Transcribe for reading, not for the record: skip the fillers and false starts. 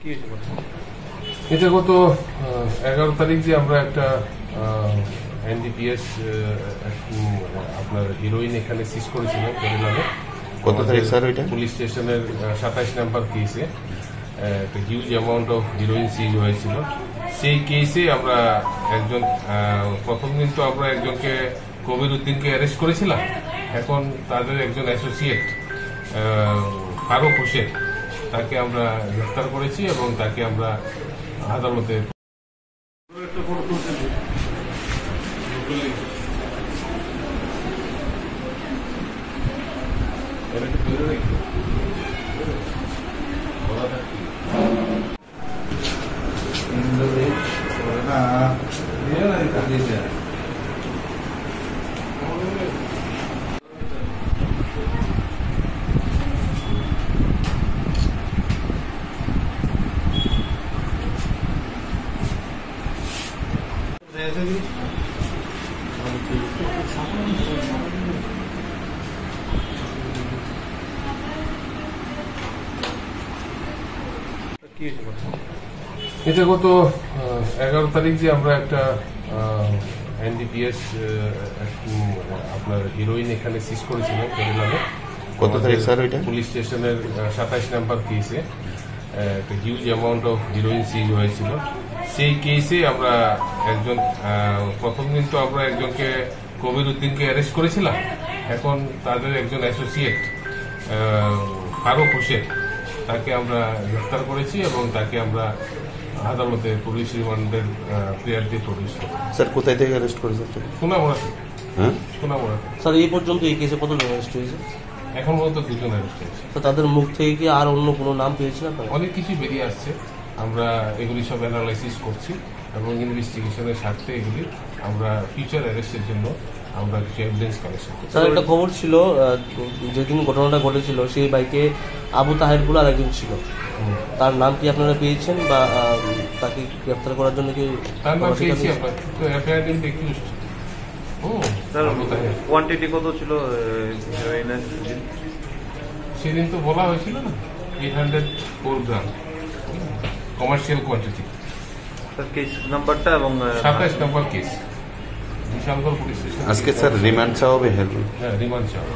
এটা গত 11 তারিখ যে আমরা একটা এনডিপিএস আপনার হিরোইন এখানে সিজ করেছিলাম কেরালাতে। কত তারিখ স্যার? ওইটা পুলিশ স্টেশনের 27 নম্বর কেসে একটা হিউজ অ্যামাউন্ট অফ হিরোইন সিজ হয়েছিল। সেই কেসে আমরা একজন প্রথম দিন তো আমরা একজনকে কবির উদ্দিনকে অ্যারেস্ট করেছিলাম। এখন তাদের একজন অ্যাসোসিয়েট ফারুক হোসেন তাকে আমরা গ্রেফতার করেছি এবং তাকে আমরা আদালতে এটা গত 11 তারিখ যে আমরা একটা এনডিপিএস আপনার হিরোইন এখানে সিজ করেছিলাম কেরালাতে। কত তারিখ স্যার? ওইটা পুলিশ স্টেশনের 27 নম্বর কেসে একটা হিউজ অ্যামাউন্ট অফ হিরোইন সিজ হয়েছিল। সেই কেসে আমরা একজন প্রথম দিন তো আমরা একজনকে কবির উদ্দিনকে অ্যারেস্ট করেছিলাম। এখন তাদের একজন অ্যাসোসিয়েট ফারুক হোসেন তাকে আমরা গ্রেফতার করেছি এবং তাকে আমরা আদালতে পুলিশ রিমান্ডের প্রেয়ার দিয়ে প্রডিউস করি। স্যার কোথায় থেকে অ্যারেস্ট করেছেন? সোনামুড়াতে। হ্যাঁ সোনামুড়াতে। স্যার এই পর্যন্ত এই কেসে কতজন অ্যারেস্ট হয়েছে? এখন পর্যন্ত 2 জন অ্যারেস্ট হয়েছে। তো তাদের মুখ থেকে কি আর অন্য কোনো নাম পেয়েছেন আপনারা? অনেক কিছু বেরিয়ে আসছে, আমরা এগুলি সব অ্যানালাইসিস করছি এবং ইনভেস্টিগেশনের স্বার্থে এগুলি আমরা ফিউচার অ্যারেস্টের জন্য আমরা কিছু এভিডেন্স কালেকশন করছি। স্যার একটা খবর ছিল, যেদিন ঘটনাটা ঘটেছিল সেই বাইকে আবু তাহের বলে আরেকজন ছিল, তার নাম কি আপনারা পেয়েছেন বা তাকে গ্রেফতার করার জন্য কি? তার নাম পেয়েছি আমরা, তো এফআইআর নিয়ে দেখি। কোয়ান্টিটি কত ছিল সেদিন? তো বলা হয়েছিল না 804 গ্রাম কমার্শিয়াল কোয়ান্টিটি। কেস নাম্বারটা এবং 27 নম্বর কেস বিশালগড় পুলিশ স্টেশন। আজকে স্যার রিমান্ড চাওয়া হবে? হ্যাঁ, রিমান্ড চাওয়া।